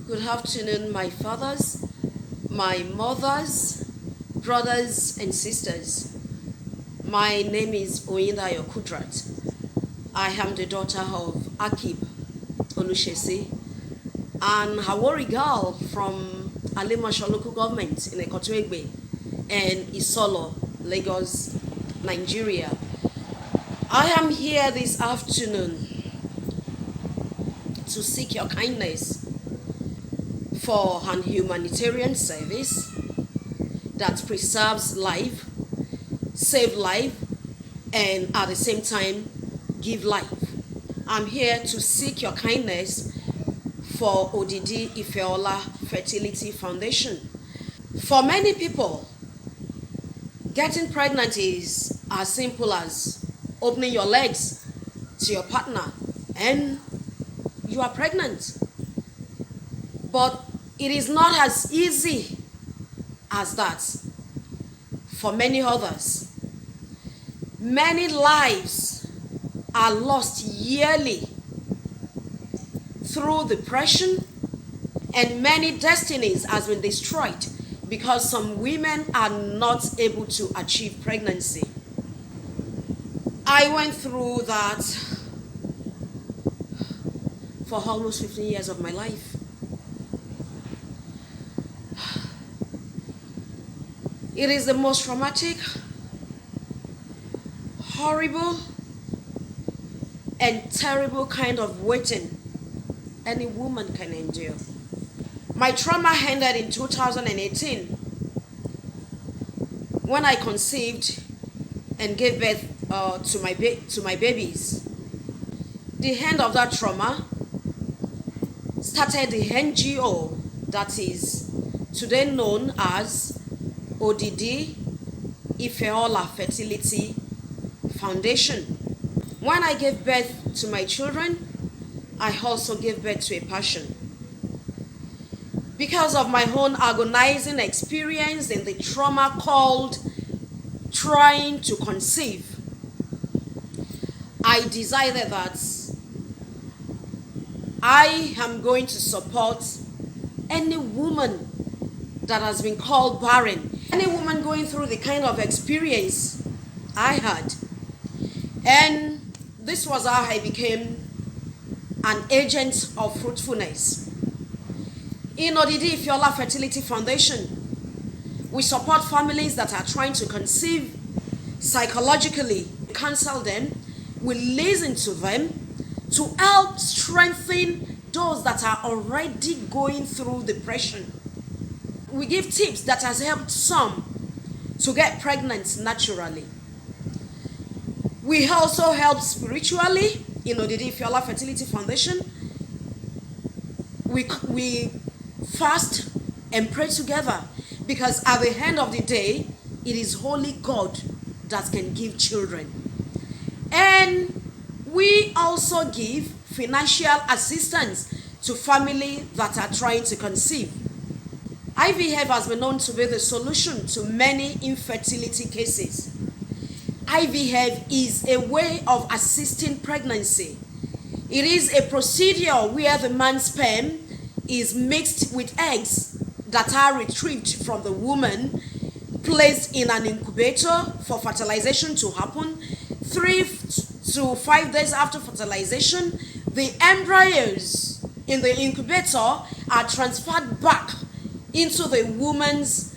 Good afternoon, my fathers, my mothers, brothers and sisters. My name is Oyindayo Kudrat. I am the daughter of Akib Olushesi and Hawori girl from Alimasho local government in Ekotuegbe and Isolo, Lagos, Nigeria. I am here this afternoon to seek your kindness for an humanitarian service that preserves life, save life, and at the same time give life. I'm here to seek your kindness for Odidi Ifeola Fertility Foundation. For many people, getting pregnant is as simple as opening your legs to your partner and you are pregnant. But it is not as easy as that for many others. Many lives are lost yearly through depression, and many destinies has been destroyed because some women are not able to achieve pregnancy. I went through that for almost 15 years of my life. It is the most traumatic, horrible, and terrible kind of waiting any woman can endure. My trauma ended in 2018 when I conceived and gave birth to my babies. The end of that trauma started the NGO that is today known as Odidi Ifeola Fertility Foundation. When I gave birth to my children, I also gave birth to a passion. Because of my own agonizing experience and the trauma called trying to conceive, I decided that I am going to support any woman that has been called barren, any woman going through the kind of experience I had. And this was how I became an agent of fruitfulness. In Odidi Ifeola Fertility Foundation, we support families that are trying to conceive psychologically, counsel them, we listen to them to help strengthen those that are already going through depression. We give tips that has helped some to get pregnant naturally. We also help spiritually in Odidi Ifeola Fertility Foundation. We fast and pray together because at the end of the day, it is only God that can give children. And we also give financial assistance to families that are trying to conceive. IVF has been known to be the solution to many infertility cases. IVF is a way of assisting pregnancy. It is a procedure where the man's sperm is mixed with eggs that are retrieved from the woman, placed in an incubator for fertilization to happen. 3 to 5 days after fertilization, the embryos in the incubator are transferred back into the woman's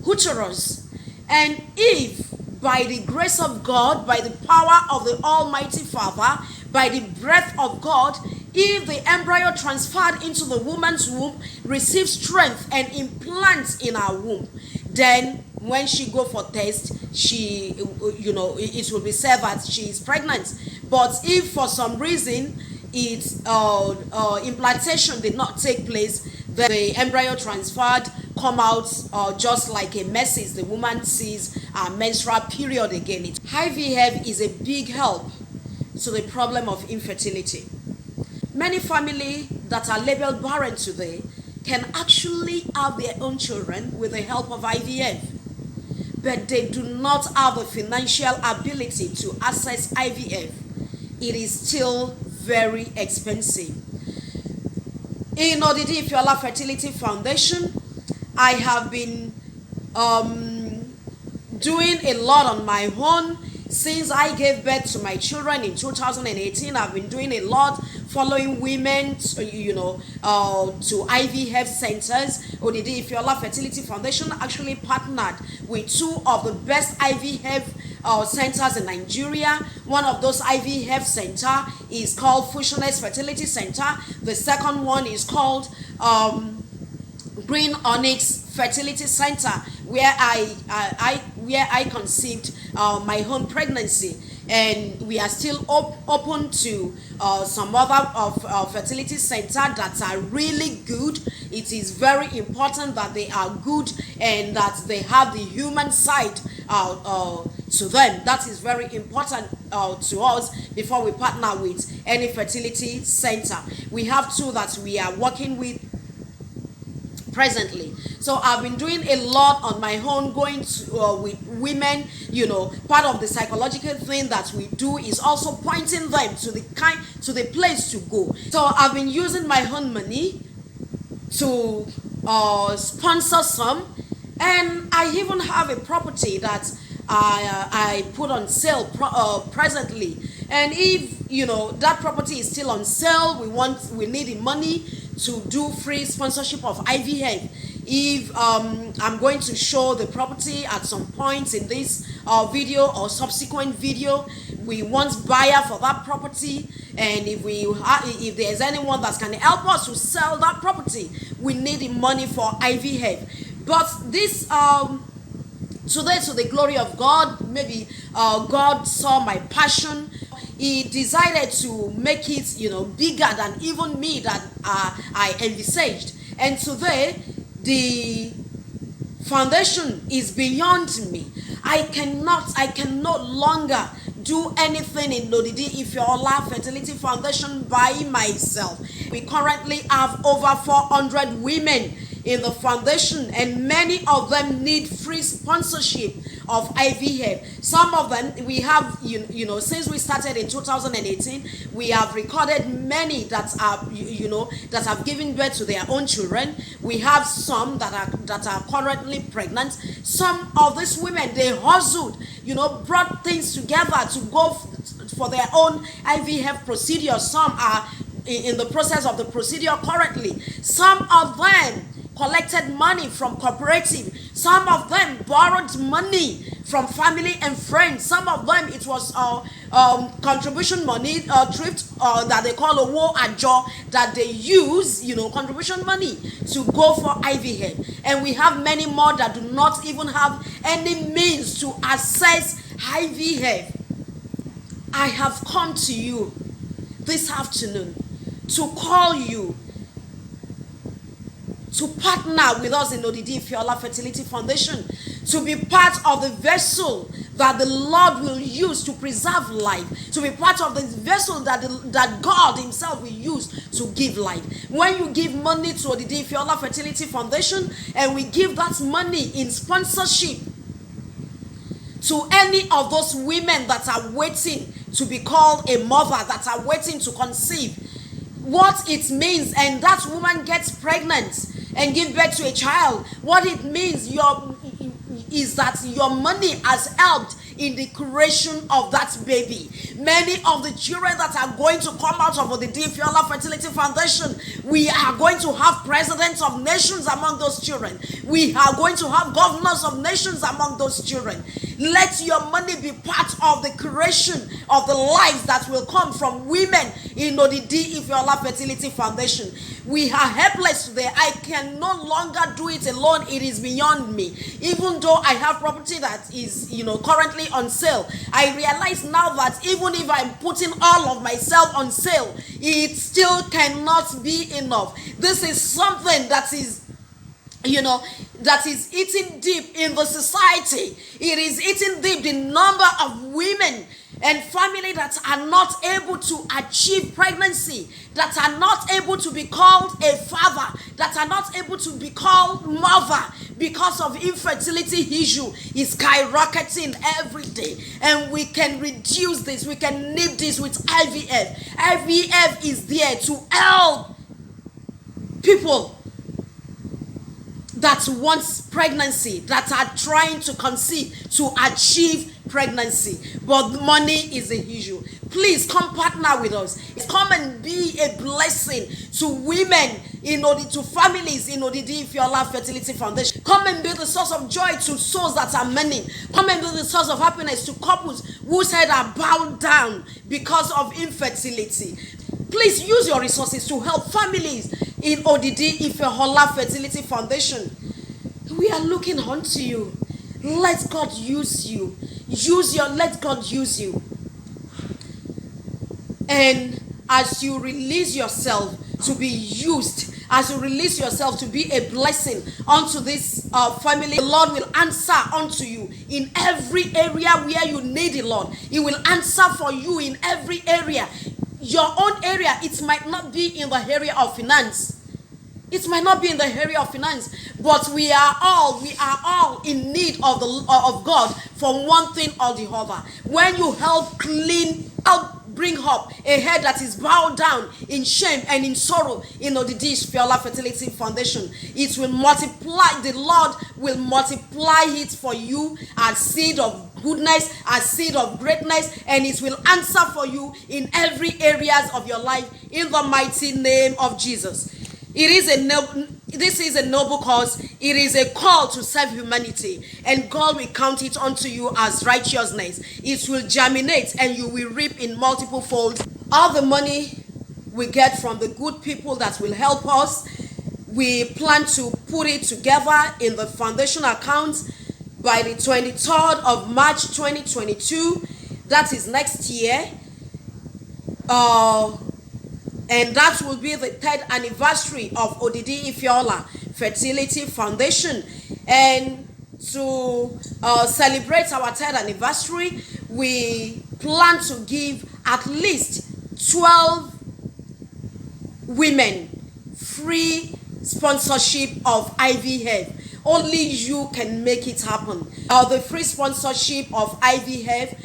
uterus. And if by the grace of God, by the power of the Almighty Father, by the breath of God, if the embryo transferred into the woman's womb receives strength and implants in her womb, then when she go for test, it will be said that she is pregnant. But if for some reason implantation did not take place, the embryo transferred come out just like a message. The woman sees a menstrual period again. IVF is a big help to the problem of infertility. Many families that are labeled barren today can actually have their own children with the help of IVF, but they do not have the financial ability to access IVF. It is still very expensive. In Odidi Ifeola Fertility Foundation, I have been doing a lot on my own since I gave birth to my children in 2018. I've been doing a lot following women to IVF centers. Odidi Ifeola Fertility Foundation actually partnered with two of the best IVF centers in Nigeria. One of those IVF center is called Fruitfulness Fertility Center. The second one is called Green Onyx Fertility Center, where I conceived my own pregnancy, and we are still open to some other of fertility center that are really good. It is very important that they are good and that they have the human side to them. That is very important to us before we partner with any fertility center. We have two that we are working with presently. So I've been doing a lot on my own, going to, with women. Part of the psychological thing that we do is also pointing them to the place to go. So I've been using my own money to sponsor some, and I even have a property that I put on sale presently. And if that property is still on sale, we need the money to do free sponsorship of IVF. If I'm going to show the property at some point in this video or subsequent video, we want buyer for that property, and if there's anyone that can help us to sell that property, we need the money for IVF. But this today, to the glory of God, maybe God saw my passion. He decided to make it, bigger than even me that I envisaged. And today, the foundation is beyond me. I can no longer do anything in Odidi Ifeola Fertility Foundation by myself. We currently have over 400 women in the foundation, and many of them need free sponsorship of IVF. Some of them we have, since we started in 2018, we have recorded many that are, that have given birth to their own children. We have some that are currently pregnant. Some of these women, they hustled, brought things together to go for their own IVF procedure. Some are in the process of the procedure currently. Some of them collected money from cooperative. Some of them borrowed money from family and friends. Some of them, it was contribution money, thrift, that they call a war ajo, that they use, contribution money to go for IVF. And we have many more that do not even have any means to access IVF. I have come to you this afternoon to call you to partner with us in Odidi Ifeola Fertility Foundation, to be part of the vessel that the Lord will use to preserve life, to be part of the vessel that God himself will use to give life. When you give money to Odidi Ifeola Fertility Foundation, and we give that money in sponsorship to any of those women that are waiting to be called a mother, that are waiting to conceive, what it means, and that woman gets pregnant and give birth to a child, what it means is that your money has helped in the creation of that baby. Many of the children that are going to come out of the Ifeola Fertility Foundation, we are going to have presidents of nations among those children. We are going to have governors of nations among those children. Let your money be part of the creation of the lives that will come from women in Odidi Ifeola Fertility Foundation. We are helpless today. I can no longer do it alone. It is beyond me. Even though I have property that is, currently on sale, I realize now that even if I'm putting all of myself on sale, it still cannot be enough. This is something that is, that is eating deep in the society. It is eating deep the number of women and family that are not able to achieve pregnancy, that are not able to be called a father, that are not able to be called mother because of infertility issue is skyrocketing every day. And we can reduce this, we can nip this with IVF. IVF is there to help people that wants pregnancy, that are trying to conceive, to achieve pregnancy, but money is the issue. Please come partner with us. Come and be a blessing to women, to families in ODD Ifeola Fertility Foundation. Come and be the source of joy to souls that are many. Come and be the source of happiness to couples whose head are bowed down because of infertility. Please use your resources to help families in ODD Ifeola Fertility Foundation. We are looking unto you. Let God use you. Let God use you. And as you release yourself to be used, as you release yourself to be a blessing unto this family, the Lord will answer unto you in every area where you need it, Lord. He will answer for you in every area. Your own area, it might not be in the area of finance. It might not be in the area of finance, but we are all in need of God for one thing or the other. When you help bring up a head that is bowed down in shame and in sorrow in ODD Ifeola Fertility Foundation, it will multiply. The Lord will multiply it for you as seed of goodness, as seed of greatness, and it will answer for you in every areas of your life in the mighty name of Jesus. This is a noble cause. It is a call to serve humanity, and God will count it unto you as righteousness. It will germinate and you will reap in multiple folds. All the money we get from the good people that will help us, we plan to put it together in the foundation account by the 23rd of March 2022. That is next year. And that will be the 3rd anniversary of ODD Ifeola Fertility Foundation. And to celebrate our 3rd anniversary, we plan to give at least 12 women free sponsorship of IVF. Only you can make it happen. The free sponsorship of IVF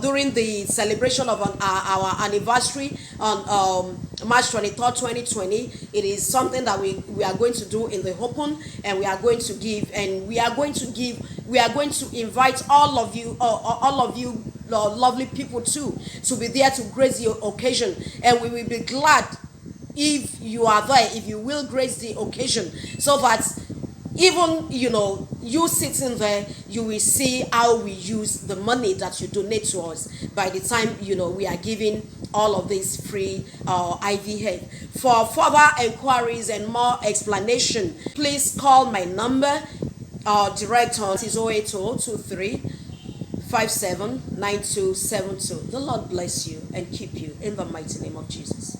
during the celebration of our anniversary on March 23rd, 2020. It is something that we are going to do in the open, and we are going to give, and we are going to invite all of you lovely people too to be there to grace the occasion, and we will be glad if you are there, if you will grace the occasion, so that even you sitting there, you will see how we use the money that you donate to us by the time we are giving all of this free IVF. For further inquiries and more explanation, please call my number. Direct on is 08023 579272. The Lord bless you and keep you in the mighty name of Jesus.